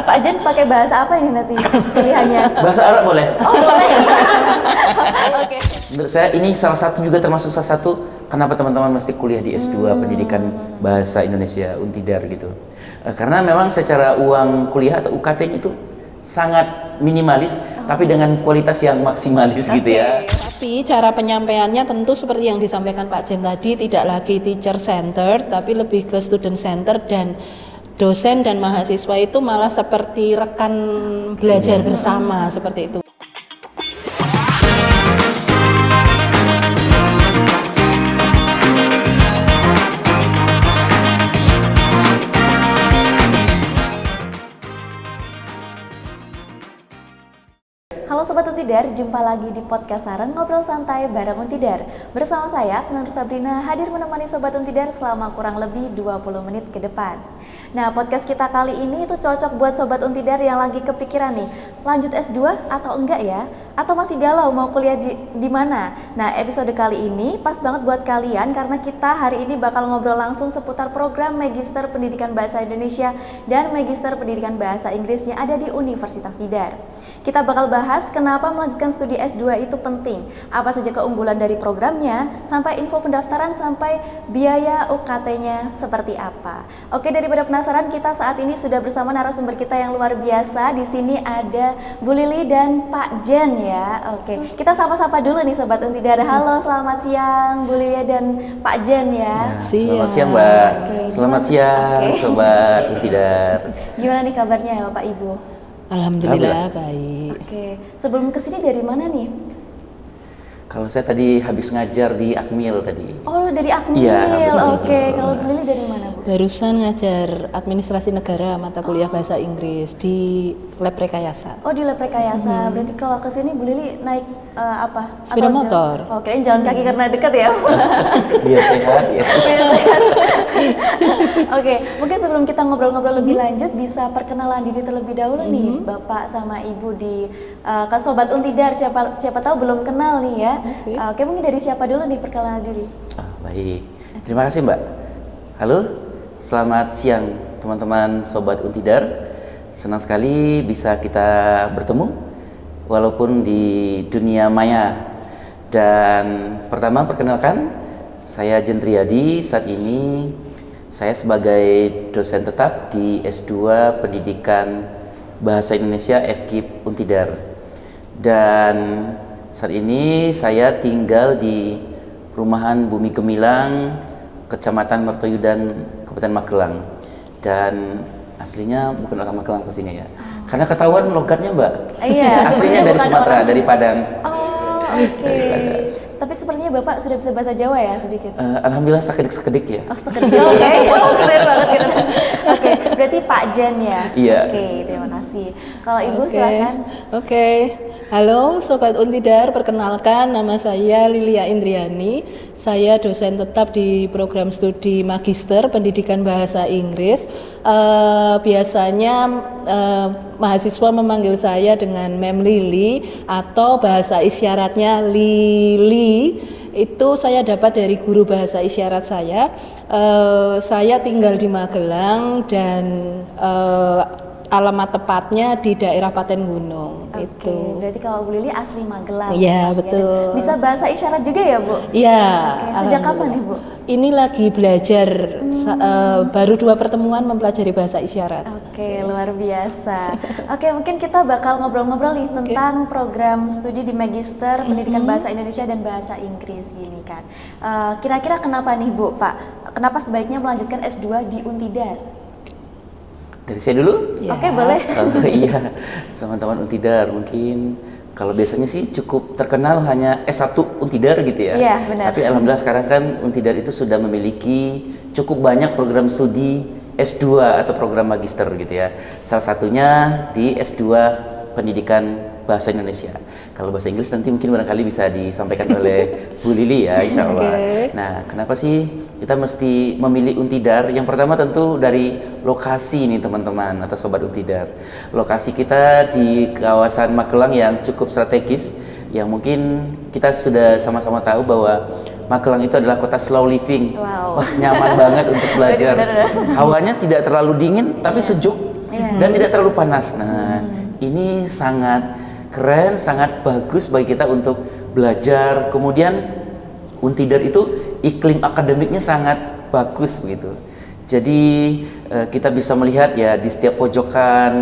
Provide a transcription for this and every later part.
Pak Jen pakai bahasa apa ini nanti pilihannya? Bahasa Arab boleh? Oh boleh. Oke. Menurut saya ini salah satu kenapa teman-teman mesti kuliah di S2 Pendidikan Bahasa Indonesia Untidar gitu. Karena memang secara uang kuliah atau UKT-nya itu sangat minimalis, tapi dengan kualitas yang maksimalis gitu ya. Tapi cara penyampaiannya tentu seperti yang disampaikan Pak Jen tadi, tidak lagi teacher center, tapi lebih ke student center, dan dosen dan mahasiswa itu malah seperti rekan belajar bersama seperti itu. Halo Sobat Untidar, jumpa lagi di podcast Sareng Ngobrol Santai bareng Untidar. Bersama saya, Nur Sabrina, hadir menemani Sobat Untidar selama kurang lebih 20 menit ke depan. Nah, podcast kita kali ini itu cocok buat Sobat Untidar yang lagi kepikiran nih, lanjut S2 atau enggak ya? Atau masih galau mau kuliah di mana? Nah, episode kali ini pas banget buat kalian karena kita hari ini bakal ngobrol langsung seputar program Magister Pendidikan Bahasa Indonesia dan Magister Pendidikan Bahasa Inggris yang ada di Universitas Tidar. Kita bakal bahas kenapa melanjutkan studi S2 itu penting, apa saja keunggulan dari programnya, sampai info pendaftaran, sampai biaya UKT-nya seperti apa. Oke, daripada penasaran, kita saat ini sudah bersama narasumber kita yang luar biasa. Di sini ada Bu Lili dan Pak Jen ya. Oke, kita sapa-sapa dulu nih Sobat Untidar. Halo, selamat siang Bu Lili dan Pak Jen ya. Selamat siang Mbak. Oke, Selamat siang Sobat Untidar. Gimana nih kabarnya ya Bapak Ibu? Alhamdulillah baik. Oke, sebelum kesini dari mana nih? Kalau saya tadi habis ngajar di Akmil tadi. Oh, dari Akmil. Iya, betul. Oke, kalau Bu Lili dari mana, Bu? Barusan ngajar administrasi negara mata kuliah bahasa Inggris di Lab Rekayasa. Oh, di Lab Rekayasa. Berarti kalau ke sini Bu Lili naik apa? Sepeda Atau motor. Oh, kirain jalan kaki karena dekat ya. Biar sehat ya. Biar sehat. Oke, mungkin sebelum kita ngobrol-ngobrol lebih lanjut bisa perkenalan diri terlebih dahulu nih, Bapak sama Ibu di ke Sobat Untidar. Siapa tahu belum kenal nih ya. Oke, mungkin dari siapa dulu nih perkenalan diri? Baik, terima kasih Mbak. Halo, selamat siang teman-teman Sobat Untidar. Senang sekali bisa kita bertemu walaupun di dunia maya. Dan pertama perkenalkan, saya Jen Triadi. Saat ini saya sebagai dosen tetap di S2 Pendidikan Bahasa Indonesia FKIP Untidar. Dan saat ini saya tinggal di Perumahan Bumi Gemilang, Kecamatan Mertoyudan, Kabupaten Magelang. Dan aslinya bukan orang Magelang pastinya ya. Karena ketahuan logatnya Mbak. Iya. Aslinya dari Sumatera, dari Padang. Oh, oke. Tapi sepertinya Bapak sudah bisa bahasa Jawa ya sedikit? Alhamdulillah sekedik-sekedik ya. Oh, sekedar. Oke. Oh, keren banget. Oke, berarti Pak Jen ya? Iya. Oke, terima kasih. Kalau Ibu silakan. Oke. Halo Sobat Untidar, perkenalkan nama saya Lilia Indriani. Saya dosen tetap di program studi Magister Pendidikan Bahasa Inggris. Biasanya mahasiswa memanggil saya dengan Mem Lili atau bahasa isyaratnya Lili. Itu saya dapat dari guru bahasa isyarat saya. Saya tinggal di Magelang dan alamat tepatnya di daerah Paten Gunung. Oke, Itu. berarti kalau Bu Lili asli Magelang. Iya, ya? betul. Bisa bahasa isyarat juga ya, Bu? Iya. Oke, sejak kapan nih, Bu? Ini lagi belajar, baru 2 pertemuan mempelajari bahasa isyarat. Oke, luar biasa. Oke, mungkin kita bakal ngobrol-ngobrol nih tentang program studi di Magister Pendidikan Bahasa Indonesia dan Bahasa Inggris gini kan. Kira-kira kenapa nih, Bu, Pak? Kenapa sebaiknya melanjutkan S2 di Untidar? Dari saya dulu? Ya. Oke, boleh. Iya, teman-teman Untidar mungkin kalau biasanya sih cukup terkenal hanya S1 Untidar gitu ya. Iya, benar. Tapi alhamdulillah sekarang kan Untidar itu sudah memiliki cukup banyak program studi S2 atau program magister gitu ya. Salah satunya di S2 Pendidikan Bahasa Indonesia. Kalau bahasa Inggris nanti mungkin barangkali bisa disampaikan oleh Bu Lili ya, insya Allah. Okay. Nah, kenapa sih kita mesti memilih Untidar? Yang pertama tentu dari lokasi nih teman-teman atau Sobat Untidar. Lokasi kita di kawasan Magelang yang cukup strategis, yang mungkin kita sudah sama-sama tahu bahwa Magelang itu adalah kota slow living. Wow. Wah, nyaman banget untuk belajar. Benar-benar. Hawanya tidak terlalu dingin, tapi sejuk. dan tidak terlalu panas. Nah, ini sangat keren, sangat bagus bagi kita untuk belajar. Kemudian Untidar itu iklim akademiknya sangat bagus begitu. Jadi kita bisa melihat ya di setiap pojokan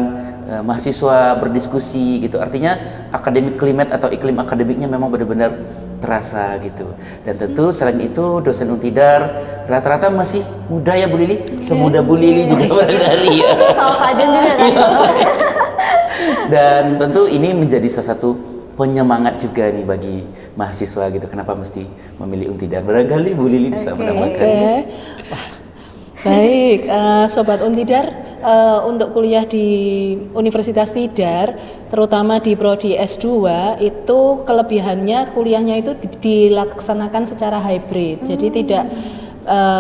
mahasiswa berdiskusi gitu. Artinya akademik climate atau iklim akademiknya memang benar-benar terasa gitu. Dan tentu selain itu dosen Untidar rata-rata masih muda ya Bu Lili, semuda Bu Lili juga barangkali ya. Sama Pak Jen juga kan. Dan tentu ini menjadi salah satu penyemangat juga nih bagi mahasiswa gitu. Kenapa mesti memilih Untidar? Barangkali Bu Lili bisa menambahkan. Wah, baik, Sobat Untidar, untuk kuliah di Universitas Tidar, terutama di Prodi S2, itu kelebihannya kuliahnya itu dilaksanakan secara hybrid. Jadi tidak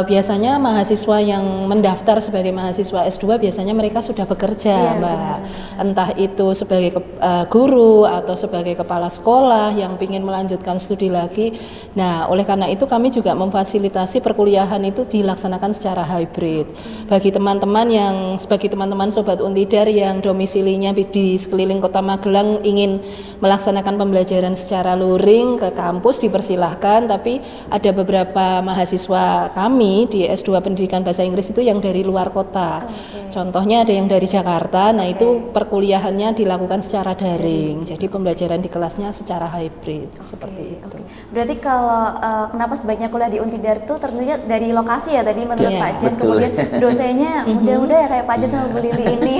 biasanya mahasiswa yang mendaftar sebagai mahasiswa S2 biasanya mereka sudah bekerja, Mbak. Entah itu sebagai guru atau sebagai kepala sekolah yang ingin melanjutkan studi lagi. Nah, oleh karena itu kami juga memfasilitasi perkuliahan itu dilaksanakan secara hybrid. Bagi teman-teman Sobat Untidar yang domisilinya di sekeliling Kota Magelang ingin melaksanakan pembelajaran secara luring ke kampus dipersilahkan, tapi ada beberapa mahasiswa kami di S2 Pendidikan Bahasa Inggris itu yang dari luar kota. Contohnya ada yang dari Jakarta. Nah, itu perkuliahannya dilakukan secara daring. Jadi pembelajaran di kelasnya secara hybrid seperti itu. Berarti kalau kenapa sebaiknya kuliah di Untidar itu tentunya dari lokasi ya tadi menurut Pak Jen. Betul. Kemudian dosennya muda-muda ya kayak Pak Jen sama Bu Lili ini.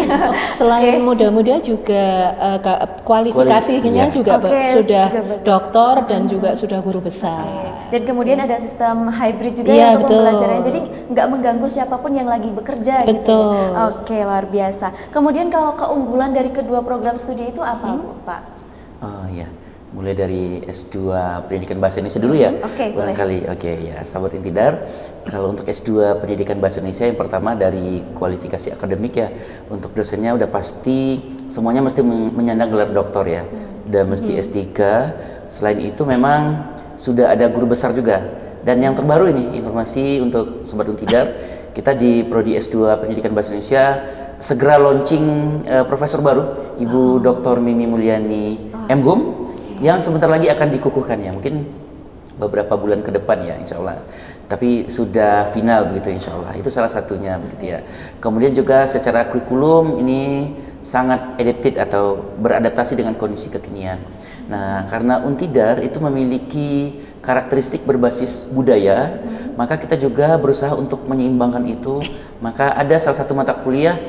Selain muda-muda juga kualifikasinya juga sudah doktor dan juga sudah guru besar. Dan kemudian ada sistem hybrid juga Iya, ya untuk betul. pembelajarannya. Jadi nggak mengganggu siapapun yang lagi bekerja gitu. Betul. Ya. Oke, luar biasa. Kemudian kalau keunggulan dari kedua program studi itu apa, Pak? Oh ya, mulai dari S2 Pendidikan Bahasa Indonesia dulu ya. Oke, barangkali. Oke ya, sahabat Untidar. Kalau untuk S2 Pendidikan Bahasa Indonesia yang pertama dari kualifikasi akademik ya, untuk dosennya udah pasti semuanya mesti menyandang gelar doktor ya. Dan mesti S3. Selain itu memang sudah ada guru besar juga. Dan yang terbaru ini informasi untuk Sobat Untidar, kita di Prodi S2 Pendidikan Bahasa Indonesia segera launching profesor baru, Ibu Dr. Mimi Mulyani MHum, yang sebentar lagi akan dikukuhkan ya, mungkin beberapa bulan ke depan ya insya Allah. Tapi sudah final begitu insya Allah, itu salah satunya begitu ya. Kemudian juga secara kurikulum ini sangat adapted atau beradaptasi dengan kondisi kekinian. Nah, karena Untidar itu memiliki karakteristik berbasis budaya, maka kita juga berusaha untuk menyeimbangkan itu. Maka ada salah satu mata kuliah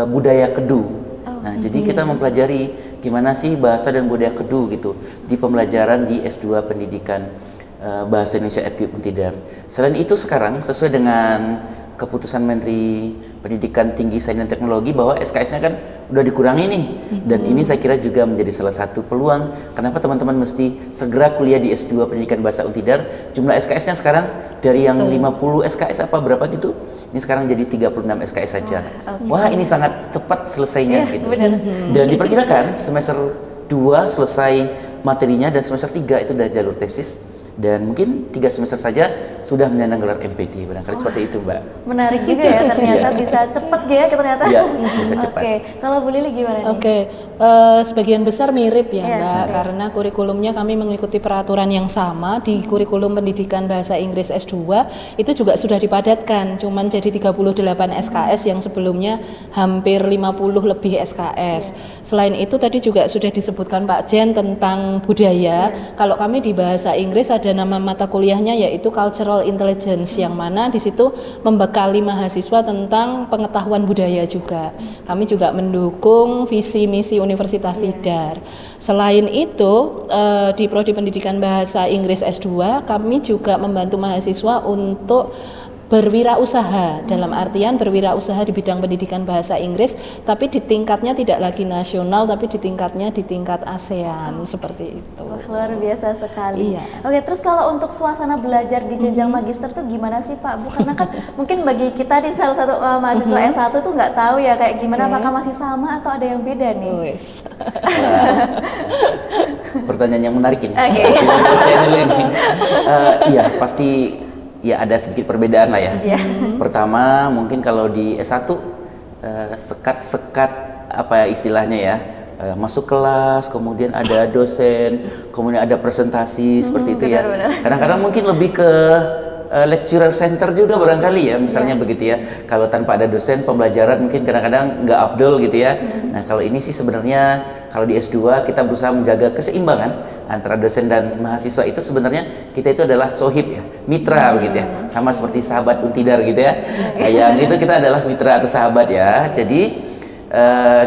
budaya Kedu. Nah, jadi kita mempelajari gimana sih bahasa dan budaya Kedu gitu di pembelajaran di S2 Pendidikan Bahasa Indonesia FKIP Untidar. Selain itu sekarang sesuai dengan keputusan Menteri Pendidikan Tinggi Sains dan Teknologi bahwa SKS-nya kan udah dikurangi nih, dan ini saya kira juga menjadi salah satu peluang kenapa teman-teman mesti segera kuliah di S2 Pendidikan Bahasa Untidar. Jumlah SKS-nya sekarang dari yang 50 SKS apa berapa gitu, ini sekarang jadi 36 SKS saja. Wah, ini sangat cepat selesainya gitu. Dan diperkirakan semester 2 selesai materinya dan semester 3 itu udah jalur tesis. Dan mungkin 3 semester saja sudah menyandang gelar MPD, barangkali seperti itu, Mbak. Menarik juga ya, ternyata bisa cepat ya ternyata. Iya, bisa cepat. Oke, kalau Bu Lili gimana nih? Oke, sebagian besar mirip ya, Iya, Mbak, karena kurikulumnya kami mengikuti peraturan yang sama di kurikulum pendidikan bahasa Inggris S2 itu juga sudah dipadatkan, cuman jadi 38 SKS yang sebelumnya hampir 50 lebih SKS. Selain itu tadi juga sudah disebutkan Pak Jen tentang budaya. Kalau kami di bahasa Inggris ada nama mata kuliahnya yaitu Cultural Intelligence, yang mana di situ membekali mahasiswa tentang pengetahuan budaya juga. Kami juga mendukung visi misi Universitas Tidar. Selain itu di Prodi Pendidikan Bahasa Inggris S2 kami juga membantu mahasiswa untuk berwirausaha, dalam artian berwirausaha di bidang pendidikan bahasa Inggris, tapi di tingkatnya tidak lagi nasional, tapi di tingkat ASEAN, seperti itu. Wah, luar biasa sekali. Iya. Oke, terus kalau untuk suasana belajar di jenjang magister tuh gimana sih Pak? Karena kan mungkin bagi kita di salah satu mahasiswa S1 tuh nggak tahu ya kayak gimana, apakah masih sama atau ada yang beda nih? Pertanyaan yang menarik ini. Oke. Saya dulu ini. Iya, pasti ya ada sedikit perbedaan lah ya. Pertama, mungkin kalau di S1 sekat-sekat apa istilahnya ya, masuk kelas, kemudian ada dosen, kemudian ada presentasi seperti itu ya. Kadang-kadang mungkin lebih ke lecturer center juga barangkali ya, misalnya begitu ya. Kalau tanpa ada dosen, pembelajaran mungkin kadang-kadang nggak afdol gitu ya. Nah kalau ini sih sebenarnya kalau di S2 kita berusaha menjaga keseimbangan antara dosen dan mahasiswa. Itu sebenarnya kita itu adalah sohib ya, mitra begitu ya, sama seperti sahabat Untidar gitu ya. Nah, yang itu kita adalah mitra atau sahabat ya. Jadi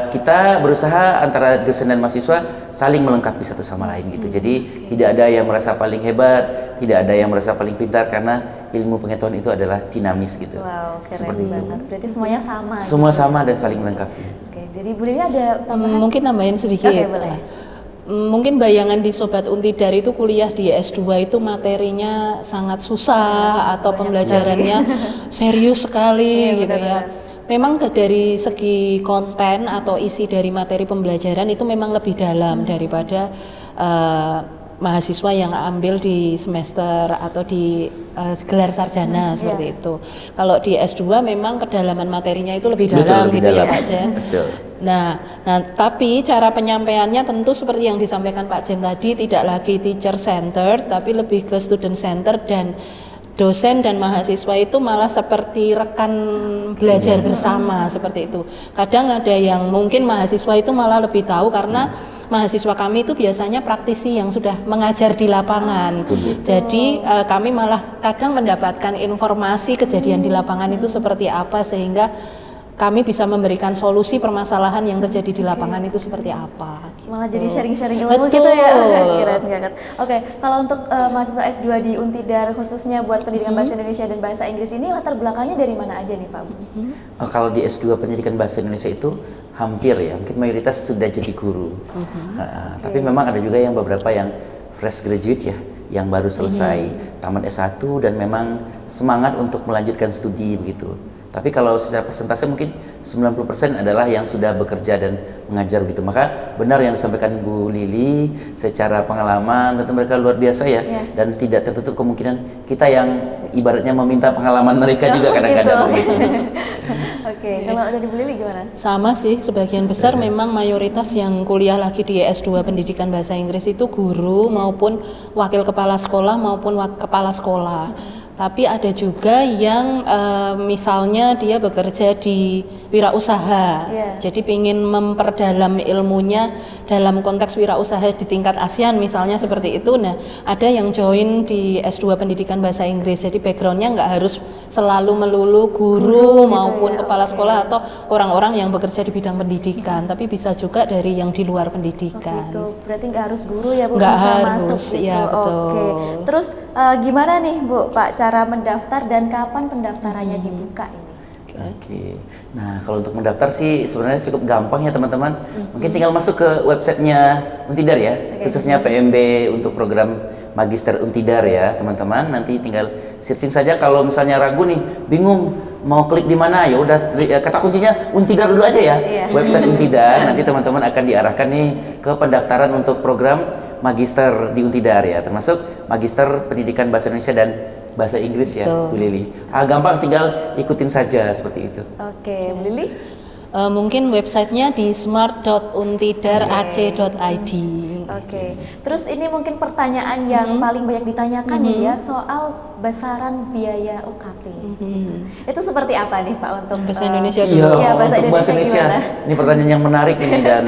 kita berusaha antara dosen dan mahasiswa saling melengkapi satu sama lain gitu. Jadi tidak ada yang merasa paling hebat, tidak ada yang merasa paling pintar, karena ilmu pengetahuan itu adalah dinamis gitu. Wow, keren Seperti banget. itu. Berarti semuanya sama. Semua gitu. sama dan saling melengkapi. Oke, dari Bu Lili ada tambahan? Mungkin nambahin sedikit. Oke, boleh. Mungkin bayangan di Sobat Untidar itu kuliah di S2 itu materinya sangat susah atau pembelajarannya serius sekali Iya, gitu ya. benar-benar. Memang dari segi konten atau isi dari materi pembelajaran itu memang lebih dalam daripada mahasiswa yang ambil di semester atau di gelar sarjana seperti itu. Kalau di S2 memang kedalaman materinya itu lebih dalam lebih gitu dalam. ya Pak Jen. Betul. Nah, tapi cara penyampaiannya tentu seperti yang disampaikan Pak Jen tadi, tidak lagi teacher centered tapi lebih ke student centered, dan dosen dan mahasiswa itu malah seperti rekan belajar bersama seperti itu. Kadang ada yang mungkin mahasiswa itu malah lebih tahu karena mahasiswa kami itu biasanya praktisi yang sudah mengajar di lapangan. Jadi kami malah kadang mendapatkan informasi kejadian di lapangan itu seperti apa, sehingga kami bisa memberikan solusi permasalahan yang terjadi di lapangan itu seperti apa. Malah jadi sharing-sharing ilmu Betul. gitu ya. Keren banget. Oke, kalau untuk mahasiswa S2 di Untidar khususnya buat pendidikan bahasa Indonesia dan bahasa Inggris ini latar belakangnya dari mana aja nih Pak Bu? Kalau di S2 pendidikan bahasa Indonesia itu hampir ya, mungkin mayoritas sudah jadi guru. Tapi memang ada juga yang beberapa yang fresh graduate ya, yang baru selesai tamat S1 dan memang semangat untuk melanjutkan studi begitu. Tapi kalau secara persentase mungkin 90% adalah yang sudah bekerja dan mengajar gitu. Maka benar yang disampaikan Bu Lili, secara pengalaman tentu mereka luar biasa ya. Dan tidak tertutup kemungkinan kita yang ibaratnya meminta pengalaman mereka juga kadang-kadang begitu. Oke, kalau dari Bu Lili gimana? Sama sih, sebagian besar memang mayoritas yang kuliah lagi di S2 pendidikan bahasa Inggris itu guru maupun wakil kepala sekolah maupun kepala sekolah. Tapi ada juga yang misalnya dia bekerja di wirausaha, jadi ingin memperdalam ilmunya dalam konteks wirausaha di tingkat ASEAN misalnya seperti itu. Nah, ada yang join di S2 pendidikan bahasa Inggris, jadi backgroundnya nggak harus selalu melulu guru maupun kepala sekolah atau orang-orang yang bekerja di bidang pendidikan, tapi bisa juga dari yang di luar pendidikan. Gitu. Berarti nggak harus guru ya Bu, Nggak bisa harus, masuk gitu. ya, betul. Oke. Terus gimana nih Bu, Pak, cara mendaftar dan kapan pendaftarannya dibuka ini? Oke. Nah, kalau untuk mendaftar sih sebenarnya cukup gampang ya teman-teman. Mungkin tinggal masuk ke websitenya Untidar ya, khususnya PMB untuk program Magister Untidar ya teman-teman. Nanti tinggal searching saja. Kalau misalnya ragu nih, bingung mau klik di mana, ya udah kata kuncinya Untidar dulu aja ya. Website Untidar. Nanti teman-teman akan diarahkan nih ke pendaftaran untuk program Magister di Untidar ya, termasuk Magister Pendidikan Bahasa Indonesia dan Bahasa Inggris ya, Bu Lili. Gampang, tinggal ikutin saja seperti itu. Oke, Bu Lili? Mungkin websitenya di smart.untidarac.id. Oke, terus ini mungkin pertanyaan yang paling banyak ditanyakan nih ya, soal besaran biaya UKT. Itu seperti apa nih Pak untuk Bahasa Indonesia dulu. Iya, Iya, bahasa untuk bahasa Indonesia Indonesia. gimana? Ini pertanyaan yang menarik ini, dan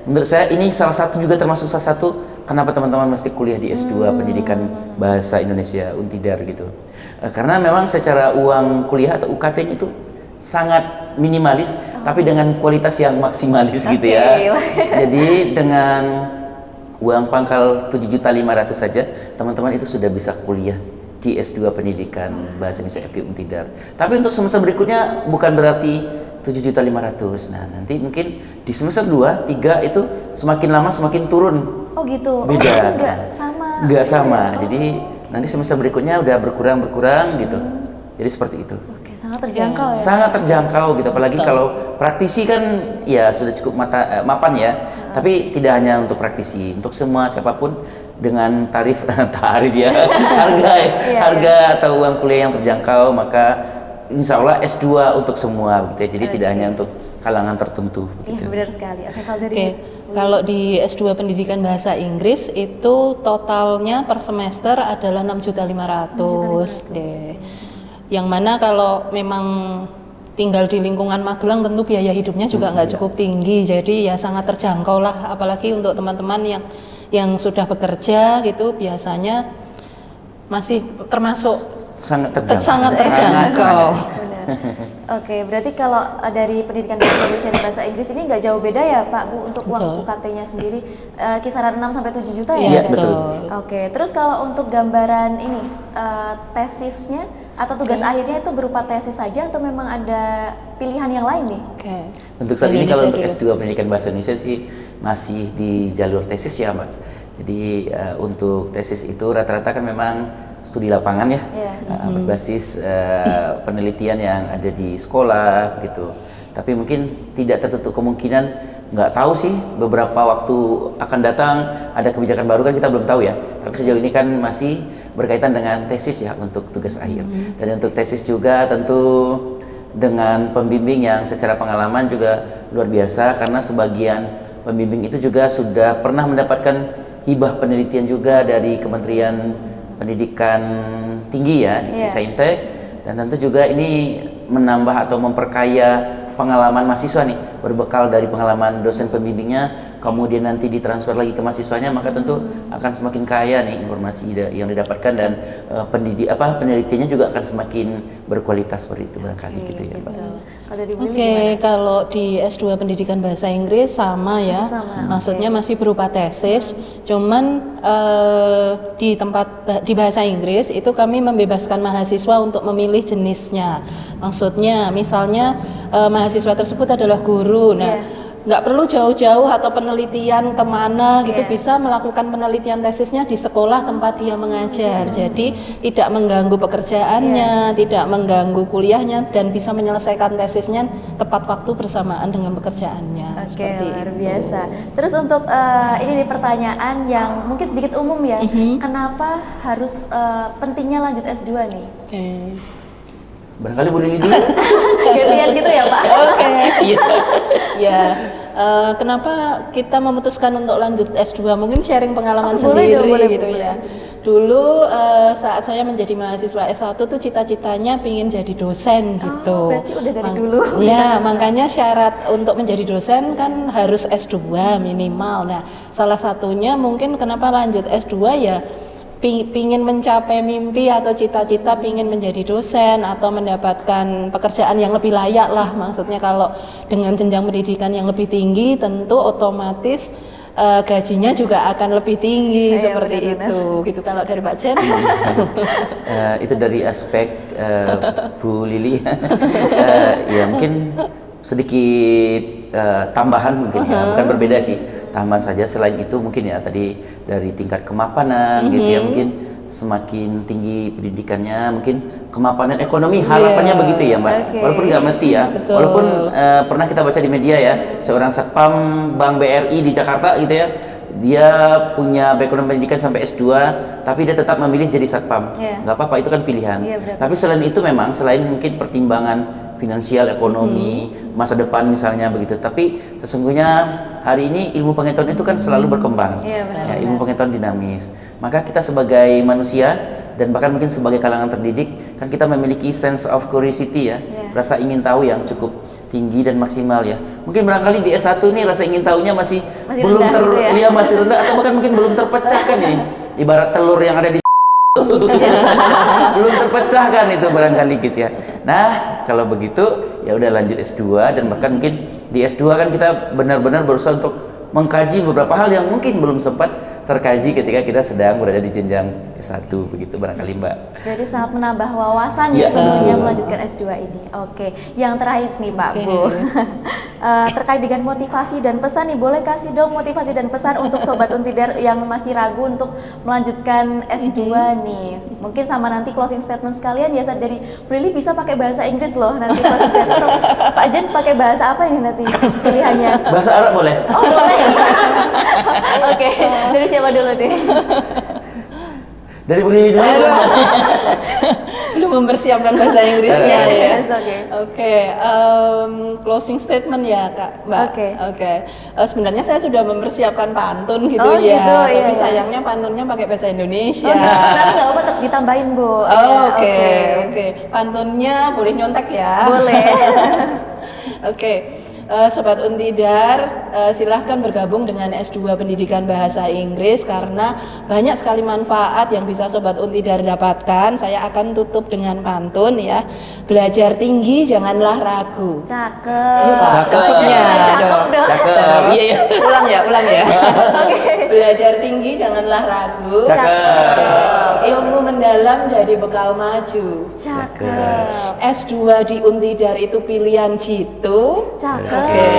menurut saya ini salah satu juga termasuk salah satu kenapa teman-teman mesti kuliah di S2 Pendidikan Bahasa Indonesia Untidar gitu. Karena memang secara uang kuliah atau UKT itu sangat minimalis, tapi dengan kualitas yang maksimalis gitu ya. Jadi dengan uang pangkal 7.500.000 saja, teman-teman itu sudah bisa kuliah di S2 Pendidikan Bahasa Indonesia FK Untidar. Tapi untuk semester berikutnya bukan berarti 7.500.000. Nah, nanti mungkin di semester 2, 3 itu semakin lama semakin turun. Oh gitu. Beda. Enggak sama. Enggak sama. Jadi nanti semester berikutnya udah berkurang gitu. Jadi seperti itu. Oke, sangat terjangkau ya. Sangat terjangkau gitu, apalagi kalau praktisi kan ya sudah cukup mapan ya. Tapi tidak hanya untuk praktisi, untuk semua siapapun dengan tarif ya, harga atau uang kuliah yang terjangkau, maka insya Allah S2 untuk semua gitu ya. Jadi tidak hanya untuk kalangan tertentu Iya, gitu. benar sekali. Oke, kalau dari Oke, kalau di S2 Pendidikan Bahasa Inggris itu totalnya per semester adalah 6.500.000. Oke. Yang mana kalau memang tinggal di lingkungan Magelang tentu biaya hidupnya juga nggak cukup tinggi, jadi ya sangat terjangkau lah, apalagi untuk teman-teman yang sudah bekerja gitu biasanya masih termasuk Sangat terjangkau. sangat terjangkau. Benar. Oke, berarti kalau dari pendidikan bahasa Indonesia dan bahasa Inggris ini nggak jauh beda ya Pak Bu untuk uang Betul. UKT-nya sendiri kisaran 6 sampai 7 juta ya? Iya, Ada? betul. Oke, terus kalau untuk gambaran ini tesisnya atau tugas akhirnya itu berupa tesis saja atau memang ada pilihan yang lain nih? Oke. Untuk saat ini kalau untuk Indonesia S2 Pendidikan Bahasa Indonesia sih masih di jalur tesis ya Mbak. Jadi untuk tesis itu rata-rata kan memang studi lapangan ya, Iya. berbasis penelitian yang ada di sekolah gitu. Tapi mungkin tidak tertutup kemungkinan, nggak tahu sih beberapa waktu akan datang ada kebijakan baru kan kita belum tahu ya. Tapi sejauh ini kan masih berkaitan dengan tesis ya untuk tugas akhir. Dan untuk tesis juga tentu dengan pembimbing yang secara pengalaman juga luar biasa karena sebagian pembimbing itu juga sudah pernah mendapatkan hibah penelitian juga dari Kementerian Pendidikan Tinggi ya di Saintek, dan tentu juga ini menambah atau memperkaya pengalaman mahasiswa nih, berbekal dari pengalaman dosen pembimbingnya kemudian nanti ditransfer lagi ke mahasiswanya, maka tentu akan semakin kaya nih informasi yang didapatkan dan penelitiannya juga akan semakin berkualitas seperti itu barangkali gitu ya Pak. Kalau dari Willy Oke, kalau di S2 Pendidikan Bahasa Inggris sama ya, Masih sama, maksudnya masih berupa tesis, cuman di bahasa Inggris itu kami membebaskan mahasiswa untuk memilih jenisnya. Maksudnya, misalnya mahasiswa tersebut adalah guru, nah nggak perlu jauh-jauh atau penelitian kemana gitu, bisa melakukan penelitian tesisnya di sekolah tempat dia mengajar, jadi tidak mengganggu pekerjaannya, tidak mengganggu kuliahnya, dan bisa menyelesaikan tesisnya tepat waktu bersamaan dengan pekerjaannya. Oke, Seperti luar itu. biasa. Terus untuk ini nih pertanyaan yang mungkin sedikit umum ya, kenapa harus pentingnya lanjut S2 nih? Oke. Barangkali Bu Lili dulu. Gantian gitu ya Pak? Oke. Iya. Ya, kenapa kita memutuskan untuk lanjut S2? Mungkin sharing pengalaman Oh, boleh sendiri dong, boleh, gitu boleh. ya. Dulu saat saya menjadi mahasiswa S1 tuh cita-citanya pingin jadi dosen gitu. Berarti udah dari dulu. Ya, makanya syarat untuk menjadi dosen kan harus S2 minimal. Nah, salah satunya mungkin kenapa lanjut S2 ya pingin mencapai mimpi atau cita-cita pingin menjadi dosen atau mendapatkan pekerjaan yang lebih layak lah, maksudnya kalau dengan jenjang pendidikan yang lebih tinggi tentu otomatis gajinya juga akan lebih tinggi, Iya, seperti benar-benar. itu gitu. Kalau dari Pak Jen Itu dari aspek Bu Lili. Ya mungkin sedikit tambahan mungkin ya, bukan berbeda sih, tambahan saja. Selain itu mungkin ya tadi dari tingkat kemapanan gitu ya, mungkin semakin tinggi pendidikannya mungkin kemapanan ekonomi harapannya begitu ya Mbak. Oke. Walaupun nggak mesti ya, Betul. walaupun pernah kita baca di media ya, seorang satpam Bank BRI di Jakarta gitu ya, dia punya background pendidikan sampai S2 tapi dia tetap memilih jadi satpam. Iya. Nggak apa-apa, itu kan pilihan. Iya, benar. Tapi selain itu memang selain mungkin pertimbangan finansial, ekonomi, masa depan misalnya begitu. Tapi sesungguhnya hari ini ilmu pengetahuan itu kan selalu berkembang. Iya, benar. Ya, ilmu pengetahuan dinamis. Maka kita sebagai manusia dan bahkan mungkin sebagai kalangan terdidik kan kita memiliki sense of curiosity ya, rasa ingin tahu yang cukup tinggi dan maksimal ya. Mungkin barangkali di S1 ini rasa ingin tahunya masih belum rendah gitu ya? iya, masih rendah atau bahkan mungkin belum terpecahkan ya. Ibarat telur yang ada di belum terpecahkan itu barangkali gitu ya. Nah, kalau begitu ya udah lanjut S2, dan bahkan mungkin di S2 kan kita benar-benar berusaha untuk mengkaji beberapa hal yang mungkin belum sempat terkaji ketika kita sedang berada di jenjang S1 begitu barangkali Mbak. Jadi sangat menambah wawasan Iya, ya tentunya betul. melanjutkan S2 ini. Oke, yang terakhir nih Pak Oke. Bu, terkait dengan motivasi dan pesan nih, boleh kasih dong motivasi dan pesan untuk Sobat Untidar yang masih ragu untuk melanjutkan S2 nih. Mungkin sama nanti closing statement sekalian ya, dari Prilly bisa pakai bahasa Inggris loh nanti closing statement. Pak Jen pakai bahasa apa ini nanti pilihannya? Bahasa Arab boleh? Oh boleh. Oke, dari siapa dulu deh? Dari Bu Lili dulu. belum mempersiapkan bahasa Inggrisnya ya. It's okay. Oke, closing statement ya Kak, Mbak. Oke. Sebenarnya saya sudah mempersiapkan pantun gitu Oh, ya, gitu, iya, tapi iya. sayangnya pantunnya pakai bahasa Indonesia. Nanti nggak apa-apa, tetap ditambahin Bu. Oh, Iya, Oke. Pantunnya boleh nyontek ya. Boleh. Oke. Sobat Untidar, silahkan bergabung dengan S2 Pendidikan Bahasa Inggris karena banyak sekali manfaat yang bisa Sobat Untidar dapatkan. Saya akan tutup dengan pantun ya. Belajar tinggi janganlah ragu. Cakep. Ayo, Pak. Cakep. Cakepnya Cakep dong. dong. Cakep. Iya, iya. Ulang ya. Belajar tinggi janganlah ragu. Cakep. Ilmu mendalam jadi bekal maju. Cakep. S2 di Untidar itu pilihan jitu. Cakep. Oke,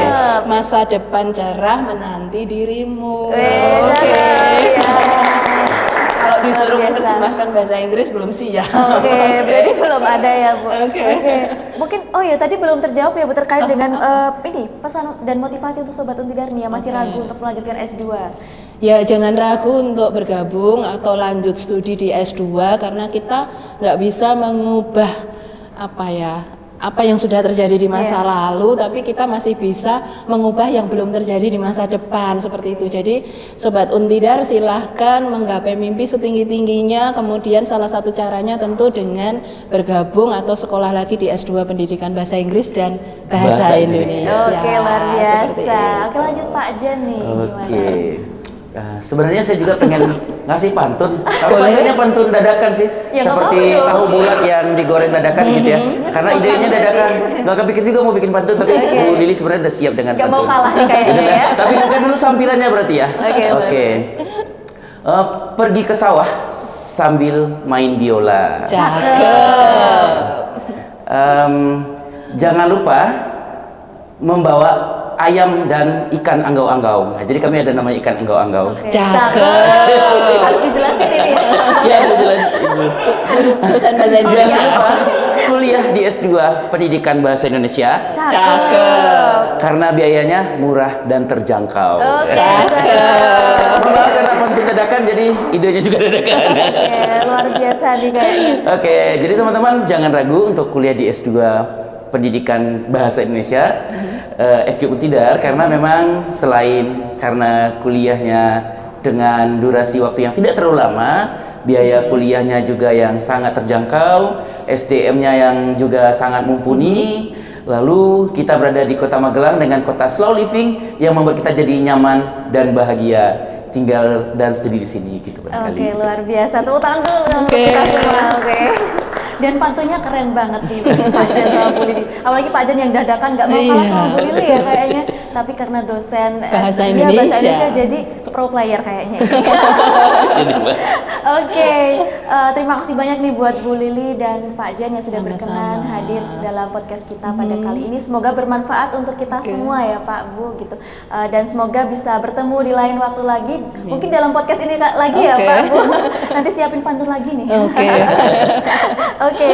masa depan cerah menanti dirimu. Wih, Oke. cakep, ya. Kalau disuruh Luar biasa. menerjemahkan bahasa Inggris belum siap. Oke, berarti belum ada ya Bu. Oke. Mungkin, oh ya tadi belum terjawab ya Bu terkait dengan ini pesan dan motivasi untuk Sobat Untidar nih yang masih ragu untuk melanjutkan S2. Ya jangan ragu untuk bergabung atau lanjut studi di S2 karena kita nggak bisa mengubah apa yang sudah terjadi di masa lalu, tapi kita masih bisa mengubah yang belum terjadi di masa depan seperti itu. Jadi Sobat Untidar silahkan menggapai mimpi setinggi-tingginya, kemudian salah satu caranya tentu dengan bergabung atau sekolah lagi di S2 Pendidikan Bahasa Inggris dan Bahasa Bahasa Indonesia. Oke, luar Seperti biasa. itu. Oke, lanjut Pak Jan nih. Oke. Gimana? Sebenarnya saya juga pengen ngasih pantun. Kalau pantunnya pantun dadakan sih, Ya, nggak seperti apa-apa dong. tahu bulat yang digoreng dadakan gitu ya. Karena idenya dadakan. Nggak kepikir juga mau bikin pantun, tapi Bu Lili sebenarnya udah siap dengan Nggak pantun. mau kalah nih kayaknya Udah, ya. Tapi kan dulu sampilannya berarti ya. Oke, Pergi ke sawah sambil main biola. Cakep. Jangan lupa membawa ayam dan ikan anggau-anggau. Nah, jadi kami ada namanya ikan anggau-anggau. Cakep. Harus dijelasin ini. Ya, saya jelasin. Terusan bahasa Jangan Indonesia. lupa kuliah di S2 Pendidikan Bahasa Indonesia Cakep. karena biayanya murah dan terjangkau. Cakep. Maaf karena pantun dadakan jadi idenya juga dadakan. Oke, luar biasa nih kayaknya. Oke, jadi teman-teman jangan ragu untuk kuliah di S2 Pendidikan Bahasa Indonesia FG Untidar karena memang selain karena kuliahnya dengan durasi waktu yang tidak terlalu lama, biaya kuliahnya juga yang sangat terjangkau, SDM-nya yang juga sangat mumpuni. Lalu kita berada di Kota Magelang dengan kota slow living yang membuat kita jadi nyaman dan bahagia tinggal dan studi di sini gitu barangkali. Oke, luar biasa. Tepuk tangan dulu untuk Oke. kita semua. Oke. Dan pantunnya keren banget nih Pak Jan sama Bu Lili. Apalagi Pak Jan yang dadakan nggak mau kalah sama Bu Lili ya kayaknya. Tapi karena dosen Bahasa bahasa Indonesia jadi pro player kayaknya. Jadi, Mbak. Oke, terima kasih banyak nih buat Bu Lili dan Pak Jan yang sudah Sama-sama. berkenan hadir dalam podcast kita pada kali ini. Semoga bermanfaat untuk kita semua ya Pak Bu gitu. Dan semoga bisa bertemu di lain waktu lagi. Mungkin dalam podcast ini lagi ya Oke. Pak Bu. Nanti siapin pantun lagi nih. Oke. Oke,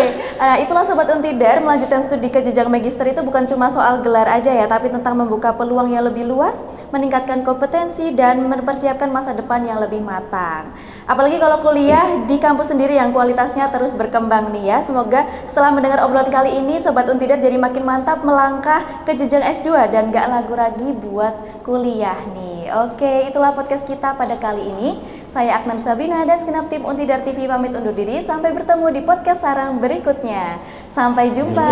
itulah Sobat Untidar, melanjutkan studi ke jenjang magister itu bukan cuma soal gelar aja ya, tapi tentang membuka peluang yang lebih luas, meningkatkan kompetensi, dan mempersiapkan masa depan yang lebih matang. Apalagi kalau kuliah di kampus sendiri yang kualitasnya terus berkembang nih ya. Semoga setelah mendengar obrolan kali ini, Sobat Untidar jadi makin mantap melangkah ke jenjang S2 dan gak ragu lagi buat kuliah nih. Oke, itulah podcast kita pada kali ini. Saya Aknan Sabrina dan segenap tim Untidar TV pamit undur diri. Sampai bertemu di podcast sarang berikutnya. Sampai jumpa.